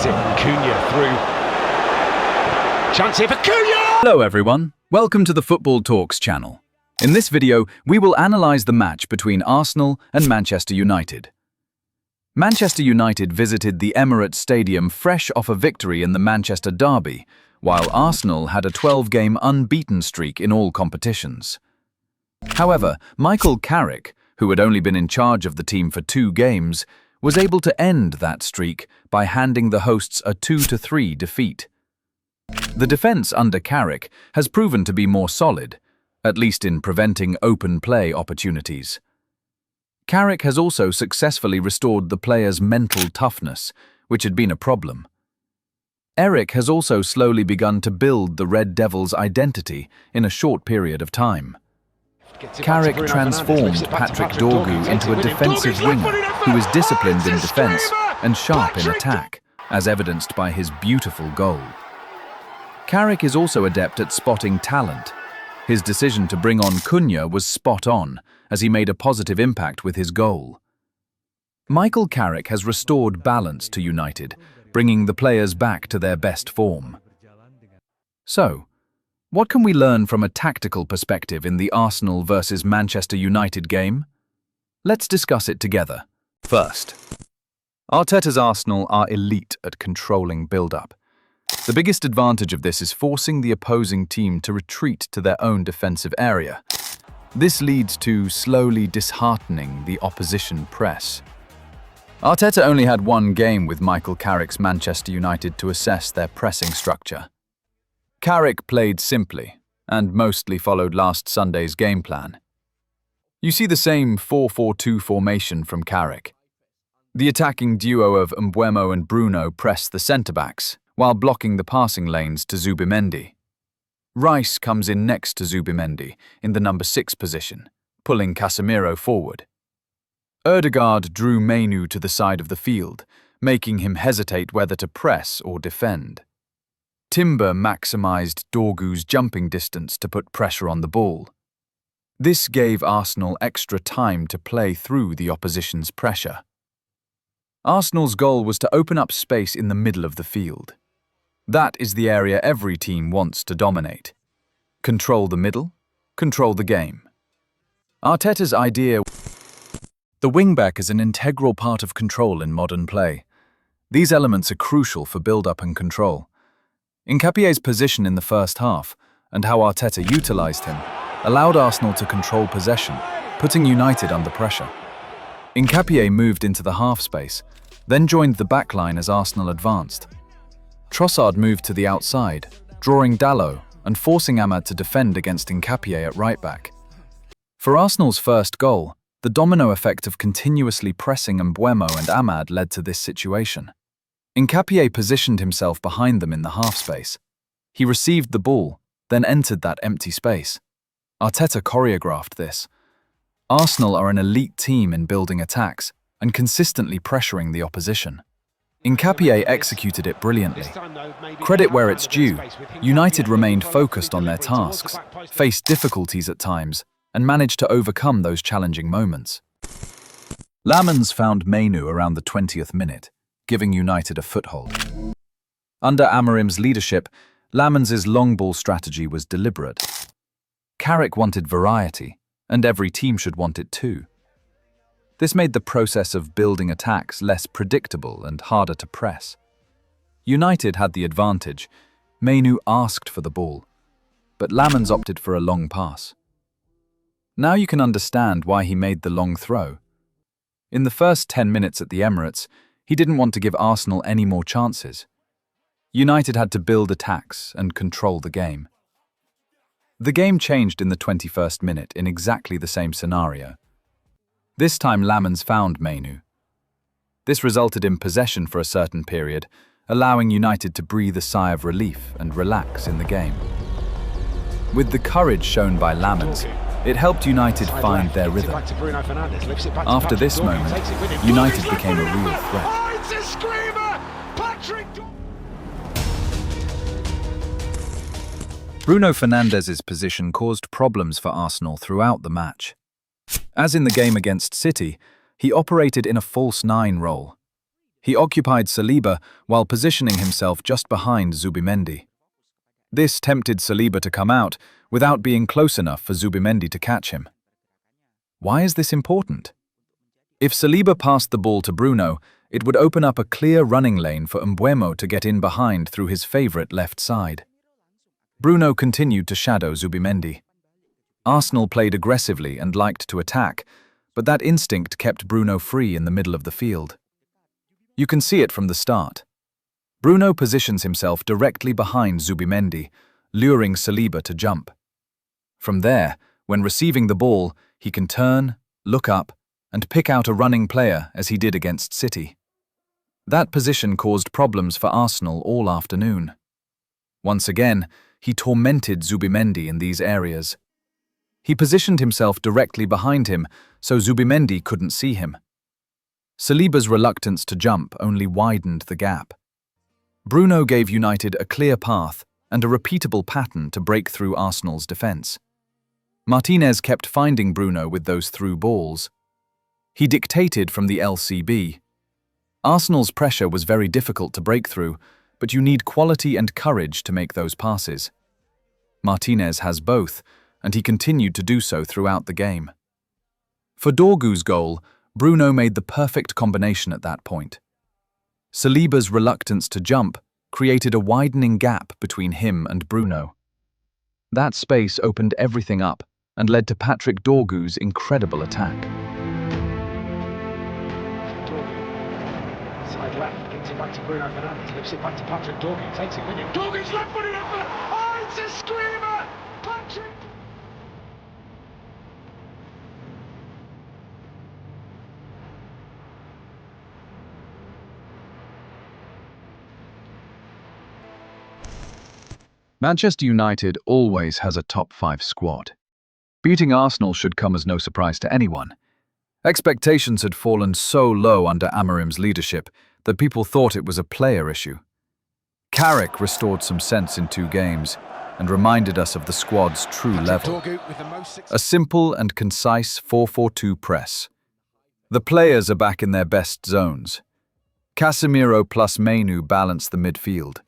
Finds it, Cunha through. Chance here for Cunha! Hello everyone, welcome to the Football Talks channel. In this video, we will analyse the match between Arsenal and Manchester United. Manchester United visited the Emirates Stadium fresh off a victory in the Manchester derby, while Arsenal had a 12-game unbeaten streak in all competitions. However, Michael Carrick, who had only been in charge of the team for 2 games, was able to end that streak by handing the hosts a 2-3 defeat. The defence under Carrick has proven to be more solid, at least in preventing open play opportunities. Carrick has also successfully restored the players' mental toughness, which had been a problem. Eric has also slowly begun to build the Red Devils' identity in a short period of time. Carrick transformed Patrick Dorgu into a defensive winger who is disciplined in defence and sharp in attack, as evidenced by his beautiful goal. Carrick is also adept at spotting talent. His decision to bring on Cunha was spot on, as he made a positive impact with his goal. Michael Carrick has restored balance to United, bringing the players back to their best form. So, what can we learn from a tactical perspective in the Arsenal versus Manchester United game? Let's discuss it together. First, Arteta's Arsenal are elite at controlling build-up. The biggest advantage of this is forcing the opposing team to retreat to their own defensive area. This leads to slowly disheartening the opposition press. Arteta only had 1 game with Michael Carrick's Manchester United to assess their pressing structure. Carrick played simply and mostly followed last Sunday's game plan. You see the same 4-4-2 formation from Carrick. The attacking duo of Mbeumo and Bruno press the centre-backs, while blocking the passing lanes to Zubimendi. Rice comes in next to Zubimendi in the number 6 position, pulling Casemiro forward. Ødegaard drew Mainoo to the side of the field, making him hesitate whether to press or defend. Timber maximised Dorgu's jumping distance to put pressure on the ball. This gave Arsenal extra time to play through the opposition's pressure. Arsenal's goal was to open up space in the middle of the field. That is the area every team wants to dominate. Control the middle, control the game. Arteta's idea. The wing-back is an integral part of control in modern play. These elements are crucial for build-up and control. Nketiah's position in the first half, and how Arteta utilised him, allowed Arsenal to control possession, putting United under pressure. Nketiah moved into the half space, then joined the backline as Arsenal advanced. Trossard moved to the outside, drawing Dalot and forcing Amad to defend against Nketiah at right-back. For Arsenal's first goal, the domino effect of continuously pressing Mbeumo and Amad led to this situation. Nketiah positioned himself behind them in the half space. He received the ball, then entered that empty space. Arteta choreographed this. Arsenal are an elite team in building attacks and consistently pressuring the opposition. Nketiah executed it brilliantly. Credit where it's due, United remained focused on their tasks, faced difficulties at times, and managed to overcome those challenging moments. Lamens found Mainoo around the 20th minute, giving United a foothold. Under Amorim's leadership, Lamens' long ball strategy was deliberate. Carrick wanted variety, and every team should want it too. This made the process of building attacks less predictable and harder to press. United had the advantage. Mainoo asked for the ball, but Lamens opted for a long pass. Now you can understand why he made the long throw. In the first 10 minutes at the Emirates, he didn't want to give Arsenal any more chances. United had to build attacks and control the game. The game changed in the 21st minute in exactly the same scenario. This time Lamens found Mainoo. This resulted in possession for a certain period, allowing United to breathe a sigh of relief and relax in the game. With the courage shown by Lamens, it helped United find their rhythm. After this moment, United became a real threat. Bruno Fernandes's position caused problems for Arsenal throughout the match. As in the game against City, he operated in a false 9 role. He occupied Saliba while positioning himself just behind Zubimendi. This tempted Saliba to come out without being close enough for Zubimendi to catch him. Why is this important? If Saliba passed the ball to Bruno, it would open up a clear running lane for Mbeumo to get in behind through his favorite left side. Bruno continued to shadow Zubimendi. Arsenal played aggressively and liked to attack, but that instinct kept Bruno free in the middle of the field. You can see it from the start. Bruno positions himself directly behind Zubimendi, luring Saliba to jump. From there, when receiving the ball, he can turn, look up, and pick out a running player as he did against City. That position caused problems for Arsenal all afternoon. Once again, he tormented Zubimendi in these areas. He positioned himself directly behind him so Zubimendi couldn't see him. Saliba's reluctance to jump only widened the gap. Bruno gave United a clear path and a repeatable pattern to break through Arsenal's defence. Martinez kept finding Bruno with those through balls. He dictated from the LCB. Arsenal's pressure was very difficult to break through, but you need quality and courage to make those passes. Martinez has both, and he continued to do so throughout the game. For Dorgu's goal, Bruno made the perfect combination at that point. Saliba's reluctance to jump created a widening gap between him and Bruno. That space opened everything up and led to Patrick Dorgu's incredible attack. Side left, gets it back to Bruno Fernandes, lifts it back to Patrick Dorgu, takes it with him. Dorgu's left-footed up for... Oh, it's a screamer! Patrick... Manchester United always has a top-5 squad. Beating Arsenal should come as no surprise to anyone. Expectations had fallen so low under Amorim's leadership that people thought it was a player issue. Carrick restored some sense in 2 games and reminded us of the squad's true level. A simple and concise 4-4-2 press. The players are back in their best zones. Casemiro plus Mainu balance the midfield.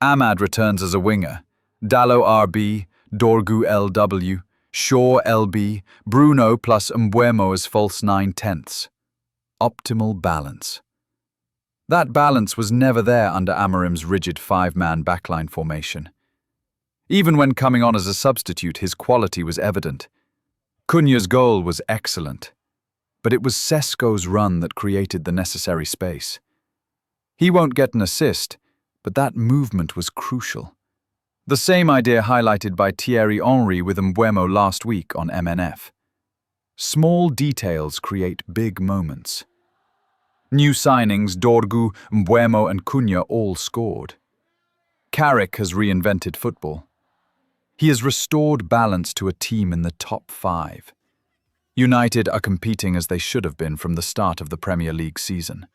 Ahmad returns as a winger. Dalot RB, Dorgu LW, Shaw LB, Bruno plus Mbeumo as false 9/10. Optimal balance. That balance was never there under Amorim's rigid 5-man backline formation. Even when coming on as a substitute, his quality was evident. Cunha's goal was excellent, but it was Sesko's run that created the necessary space. He won't get an assist, but that movement was crucial. The same idea highlighted by Thierry Henry with Mbeumo last week on MNF. Small details create big moments. New signings, Dorgu, Mbeumo and Cunha all scored. Carrick has reinvented football. He has restored balance to a team in the top 5. United are competing as they should have been from the start of the Premier League season.